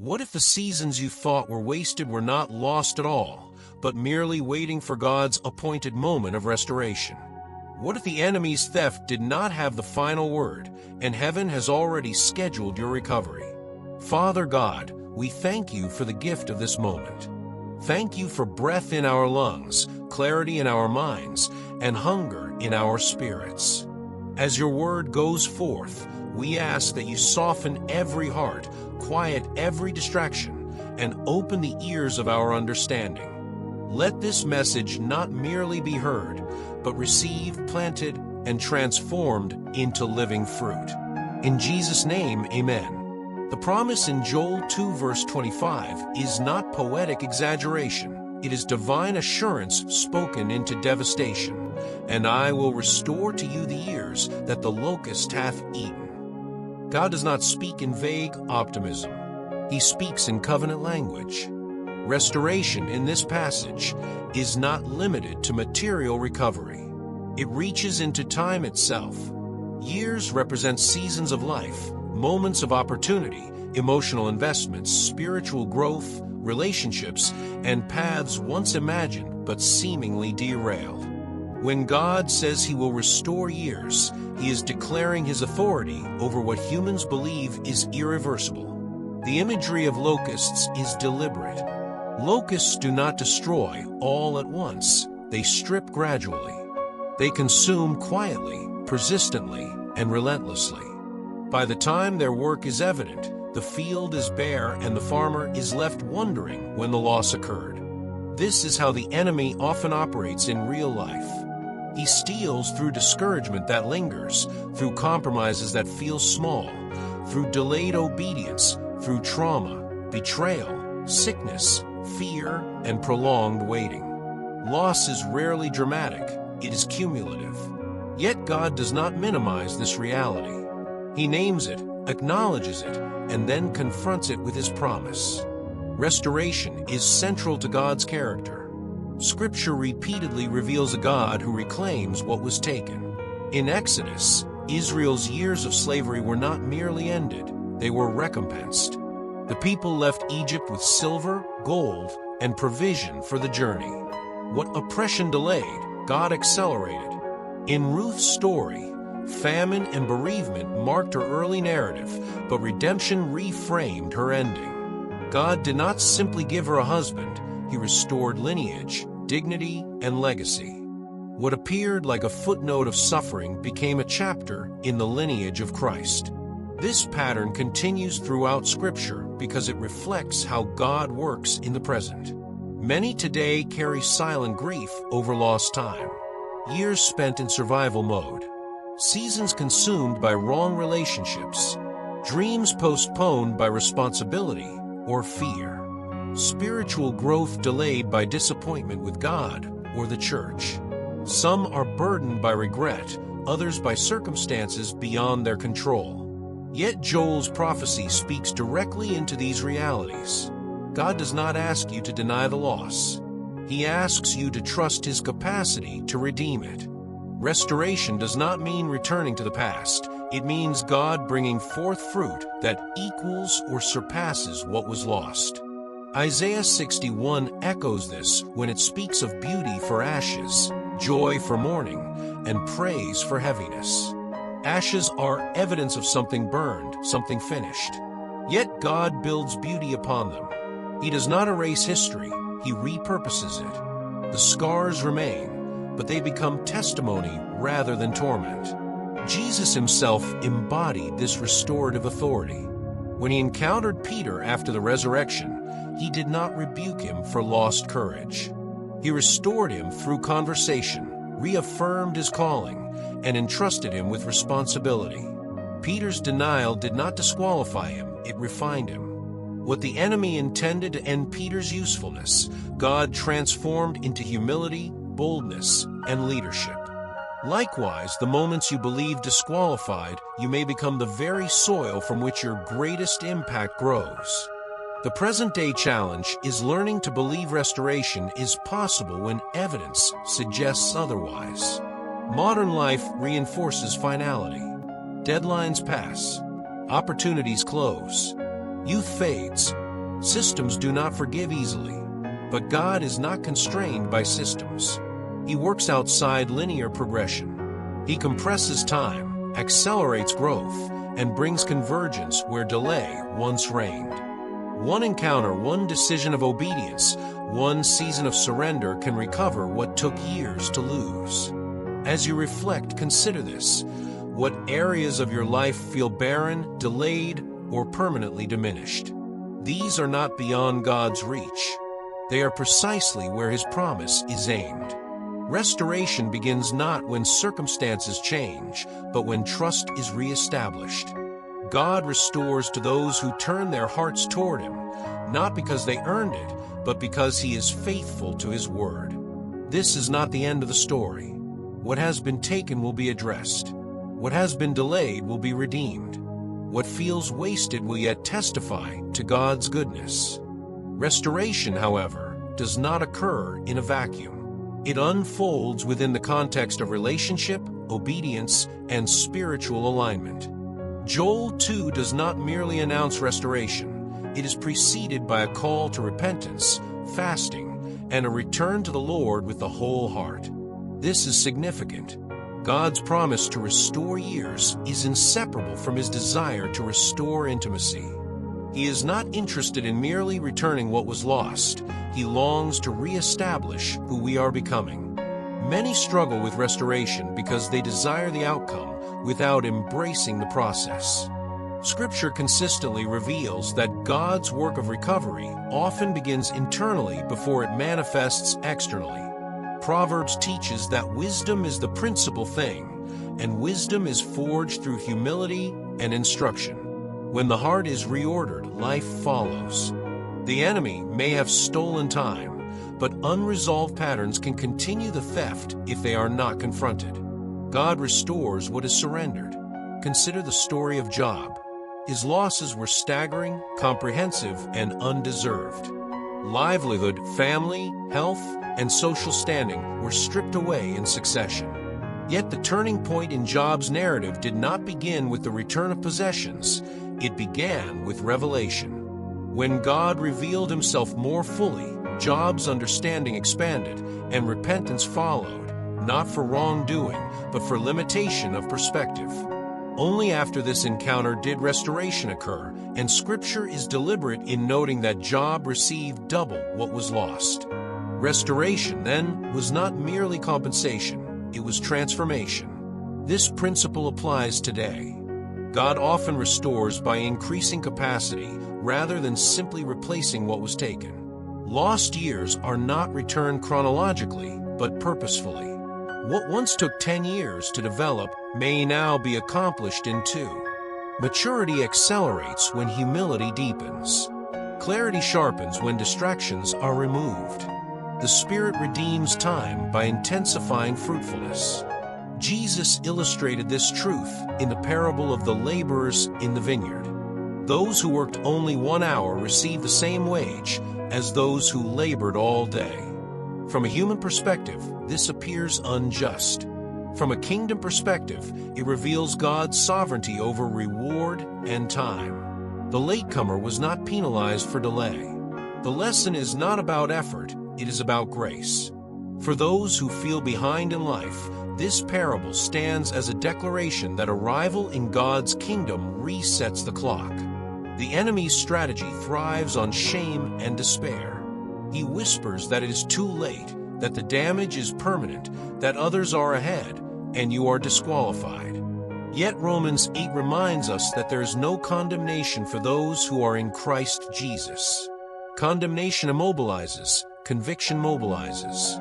What if the seasons you thought were wasted were not lost at all, but merely waiting for God's appointed moment of restoration? What if the enemy's theft did not have the final word, and heaven has already scheduled your recovery? Father God, we thank you for the gift of this moment. Thank you for breath in our lungs, clarity in our minds, and hunger in our spirits. As your word goes forth, we ask that you soften every heart, quiet every distraction, and open the ears of our understanding. Let this message not merely be heard, but received, planted, and transformed into living fruit. In Jesus' name, amen. The promise in Joel 2 verse 25 is not poetic exaggeration. It is divine assurance spoken into devastation. And I will restore to you the years that the locust hath eaten. God does not speak in vague optimism. He speaks in covenant language. Restoration in this passage is not limited to material recovery. It reaches into time itself. Years represent seasons of life, moments of opportunity, emotional investments, spiritual growth, relationships, and paths once imagined but seemingly derailed. When God says He will restore years, He is declaring His authority over what humans believe is irreversible. The imagery of locusts is deliberate. Locusts do not destroy all at once. They strip gradually. They consume quietly, persistently, and relentlessly. By the time their work is evident, the field is bare and the farmer is left wondering when the loss occurred. This is how the enemy often operates in real life. He steals through discouragement that lingers, through compromises that feel small, through delayed obedience, through trauma, betrayal, sickness, fear, and prolonged waiting. Loss is rarely dramatic, it is cumulative. Yet God does not minimize this reality. He names it, acknowledges it, and then confronts it with His promise. Restoration is central to God's character. Scripture repeatedly reveals a God who reclaims what was taken. In Exodus, Israel's years of slavery were not merely ended, they were recompensed. The people left Egypt with silver, gold, and provision for the journey. What oppression delayed, God accelerated. In Ruth's story, famine and bereavement marked her early narrative, but redemption reframed her ending. God did not simply give her a husband, He restored lineage, dignity, and legacy. What appeared like a footnote of suffering became a chapter in the lineage of Christ. This pattern continues throughout Scripture because it reflects how God works in the present. Many today carry silent grief over lost time, years spent in survival mode, seasons consumed by wrong relationships, dreams postponed by responsibility or fear, spiritual growth delayed by disappointment with God or the church. Some are burdened by regret, others by circumstances beyond their control. Yet Joel's prophecy speaks directly into these realities. God does not ask you to deny the loss. He asks you to trust His capacity to redeem it. Restoration does not mean returning to the past. It means God bringing forth fruit that equals or surpasses what was lost. Isaiah 61 echoes this when it speaks of beauty for ashes, joy for mourning, and praise for heaviness. Ashes are evidence of something burned, something finished. Yet God builds beauty upon them. He does not erase history, He repurposes it. The scars remain, but they become testimony rather than torment. Jesus Himself embodied this restorative authority. When He encountered Peter after the resurrection, He did not rebuke him for lost courage. He restored him through conversation, reaffirmed his calling, and entrusted him with responsibility. Peter's denial did not disqualify him, it refined him. What the enemy intended to end Peter's usefulness, God transformed into humility, boldness, and leadership. Likewise, the moments you believe disqualified, you may become the very soil from which your greatest impact grows. The present-day challenge is learning to believe restoration is possible when evidence suggests otherwise. Modern life reinforces finality. Deadlines pass. Opportunities close. Youth fades. Systems do not forgive easily, but God is not constrained by systems. He works outside linear progression. He compresses time, accelerates growth, and brings convergence where delay once reigned. One encounter, one decision of obedience, one season of surrender can recover what took years to lose. As you reflect, consider this. What areas of your life feel barren, delayed, or permanently diminished? These are not beyond God's reach. They are precisely where His promise is aimed. Restoration begins not when circumstances change, but when trust is reestablished. God restores to those who turn their hearts toward Him, not because they earned it, but because He is faithful to His word. This is not the end of the story. What has been taken will be addressed. What has been delayed will be redeemed. What feels wasted will yet testify to God's goodness. Restoration, however, does not occur in a vacuum. It unfolds within the context of relationship, obedience, and spiritual alignment. Joel 2 does not merely announce restoration. It is preceded by a call to repentance, fasting, and a return to the Lord with the whole heart. This is significant. God's promise to restore years is inseparable from His desire to restore intimacy. He is not interested in merely returning what was lost. He longs to reestablish who we are becoming. Many struggle with restoration because they desire the outcome without embracing the process. Scripture consistently reveals that God's work of recovery often begins internally before it manifests externally. Proverbs teaches that wisdom is the principal thing, and wisdom is forged through humility and instruction. When the heart is reordered, life follows. The enemy may have stolen time, but unresolved patterns can continue the theft if they are not confronted. God restores what is surrendered. Consider the story of Job. His losses were staggering, comprehensive, and undeserved. Livelihood, family, health, and social standing were stripped away in succession. Yet the turning point in Job's narrative did not begin with the return of possessions. It began with revelation. When God revealed Himself more fully, Job's understanding expanded, and repentance followed, not for wrongdoing, but for limitation of perspective. Only after this encounter did restoration occur, and Scripture is deliberate in noting that Job received double what was lost. Restoration, then, was not merely compensation, it was transformation. This principle applies today. God often restores by increasing capacity rather than simply replacing what was taken. Lost years are not returned chronologically, but purposefully. What once took 10 years to develop may now be accomplished in 2. Maturity accelerates when humility deepens. Clarity sharpens when distractions are removed. The Spirit redeems time by intensifying fruitfulness. Jesus illustrated this truth in the parable of the laborers in the vineyard. Those who worked only 1 hour received the same wage as those who labored all day. From a human perspective, this appears unjust. From a kingdom perspective, it reveals God's sovereignty over reward and time. The latecomer was not penalized for delay. The lesson is not about effort, it is about grace. For those who feel behind in life, this parable stands as a declaration that arrival in God's kingdom resets the clock. The enemy's strategy thrives on shame and despair. He whispers that it is too late, that the damage is permanent, that others are ahead, and you are disqualified. Yet Romans 8 reminds us that there is no condemnation for those who are in Christ Jesus. Condemnation immobilizes, conviction mobilizes.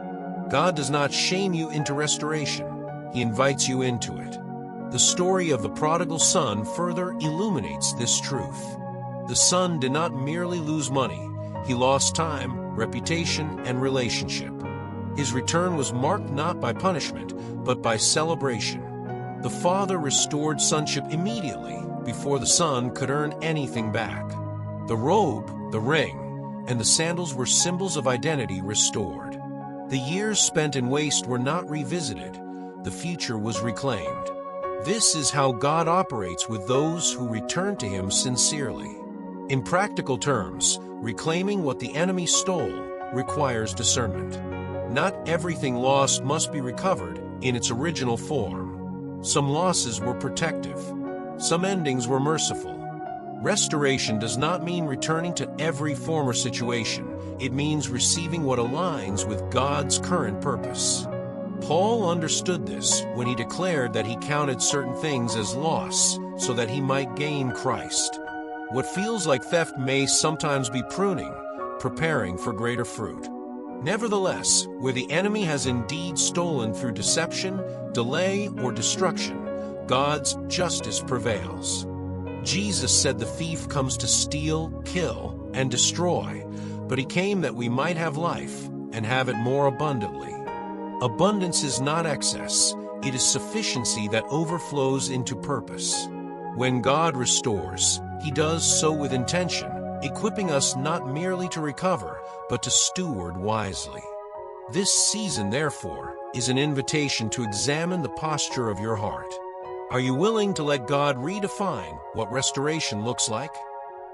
God does not shame you into restoration. He invites you into it. The story of the prodigal son further illuminates this truth. The son did not merely lose money. He lost time, reputation, and relationship. His return was marked not by punishment, but by celebration. The father restored sonship immediately before the son could earn anything back. The robe, the ring, and the sandals were symbols of identity restored. The years spent in waste were not revisited. The future was reclaimed. This is how God operates with those who return to Him sincerely. In practical terms, Reclaiming what the enemy stole requires discernment. Not everything lost must be recovered in its original form. Some losses were protective. Some endings were merciful. Restoration does not mean returning to every former situation. It means receiving what aligns with God's current purpose. Paul understood this when he declared that he counted certain things as loss so that he might gain Christ. What feels like theft may sometimes be pruning, preparing for greater fruit. Nevertheless, where the enemy has indeed stolen through deception, delay, or destruction, God's justice prevails. Jesus said the thief comes to steal, kill, and destroy, but he came that we might have life and have it more abundantly. Abundance is not excess, it is sufficiency that overflows into purpose. When God restores, He does so with intention, equipping us not merely to recover, but to steward wisely. This season, therefore, is an invitation to examine the posture of your heart. Are you willing to let God redefine what restoration looks like?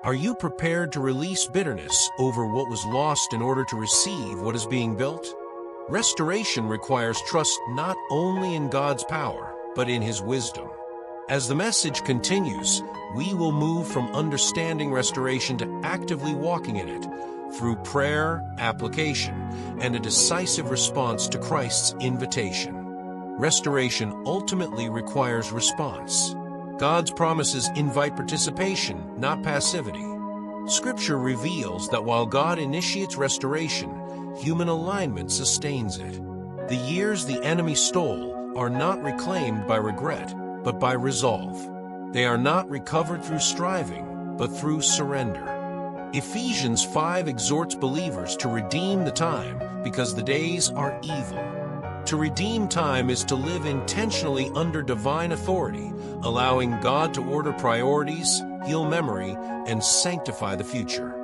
Are you prepared to release bitterness over what was lost in order to receive what is being built? Restoration requires trust not only in God's power, but in His wisdom. As the message continues, we will move from understanding restoration to actively walking in it through prayer, application, and a decisive response to Christ's invitation. Restoration ultimately requires response. God's promises invite participation, not passivity. Scripture reveals that while God initiates restoration, human alignment sustains it. The years the enemy stole are not reclaimed by regret, but by resolve. They are not recovered through striving, but through surrender. Ephesians 5 exhorts believers to redeem the time because the days are evil. To redeem time is to live intentionally under divine authority, allowing God to order priorities, heal memory, and sanctify the future.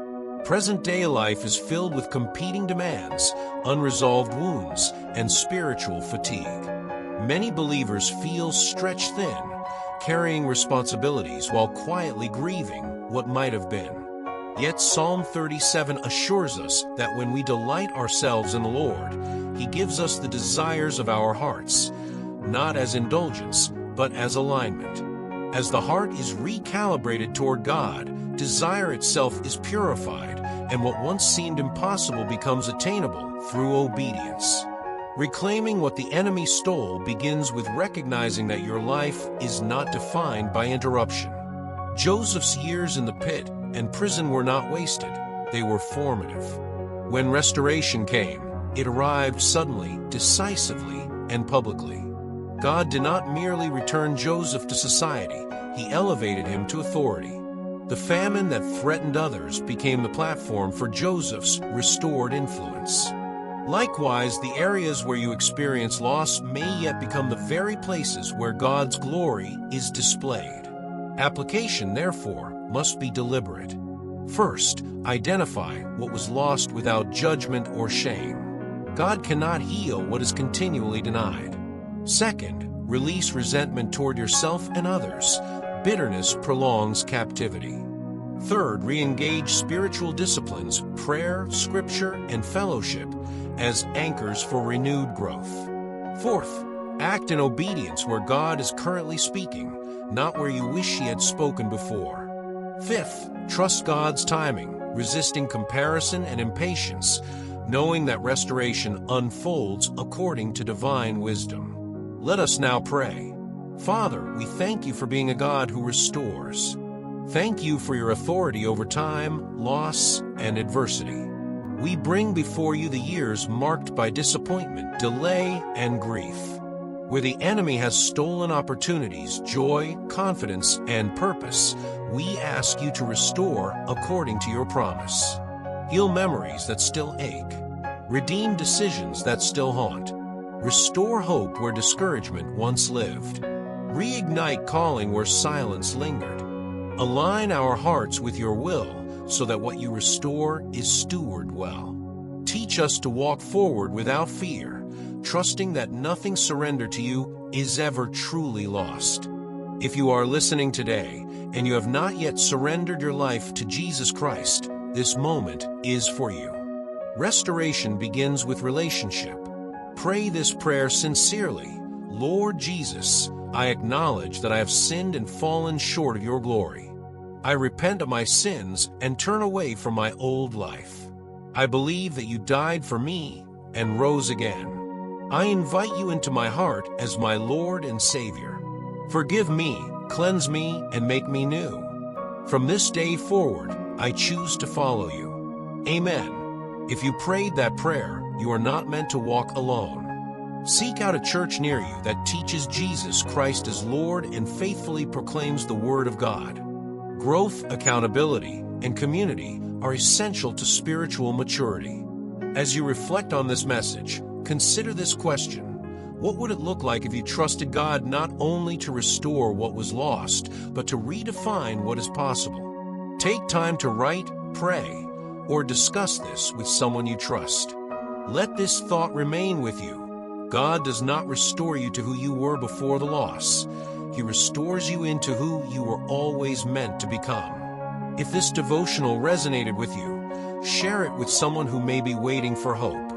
Present-day life is filled with competing demands, unresolved wounds, and spiritual fatigue. Many believers feel stretched thin, carrying responsibilities while quietly grieving what might have been. Yet Psalm 37 assures us that when we delight ourselves in the Lord, He gives us the desires of our hearts, not as indulgence, but as alignment. As the heart is recalibrated toward God, desire itself is purified, and what once seemed impossible becomes attainable through obedience. Reclaiming what the enemy stole begins with recognizing that your life is not defined by interruption. Joseph's years in the pit and prison were not wasted, they were formative. When restoration came, it arrived suddenly, decisively, and publicly. God did not merely return Joseph to society, He elevated him to authority. The famine that threatened others became the platform for Joseph's restored influence. Likewise, the areas where you experience loss may yet become the very places where God's glory is displayed. Application, therefore, must be deliberate. First, identify what was lost without judgment or shame. God cannot heal what is continually denied. Second, release resentment toward yourself and others. Bitterness prolongs captivity. Third, re-engage spiritual disciplines, prayer, scripture, and fellowship as anchors for renewed growth. Fourth, act in obedience where God is currently speaking, not where you wish He had spoken before. Fifth, trust God's timing, resisting comparison and impatience, knowing that restoration unfolds according to divine wisdom. Let us now pray. Father, we thank You for being a God who restores. Thank You for Your authority over time, loss, and adversity. We bring before You the years marked by disappointment, delay, and grief. Where the enemy has stolen opportunities, joy, confidence, and purpose, we ask You to restore according to Your promise. Heal memories that still ache. Redeem decisions that still haunt. Restore hope where discouragement once lived. Reignite calling where silence lingered. Align our hearts with Your will so that what You restore is stewarded well. Teach us to walk forward without fear, trusting that nothing surrendered to You is ever truly lost. If you are listening today and you have not yet surrendered your life to Jesus Christ, This moment is for you. Restoration begins with relationship. Pray this prayer sincerely. Lord Jesus, I acknowledge that I have sinned and fallen short of your glory. I repent of my sins and turn away from my old life. I believe that you died for me and rose again. I invite you into my heart as my Lord and Savior. Forgive me, cleanse me, and make me new. From this day forward, I choose to follow you. Amen. If you prayed that prayer, you are not meant to walk alone. Seek out a church near you that teaches Jesus Christ as Lord and faithfully proclaims the Word of God. Growth, accountability, and community are essential to spiritual maturity. As you reflect on this message, consider this question. What would it look like if you trusted God not only to restore what was lost, but to redefine what is possible? Take time to write, pray, or discuss this with someone you trust. Let this thought remain with you. God does not restore you to who you were before the loss. He restores you into who you were always meant to become. If this devotional resonated with you, share it with someone who may be waiting for hope.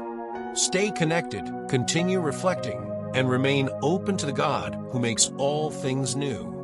Stay connected, continue reflecting, and remain open to the God who makes all things new.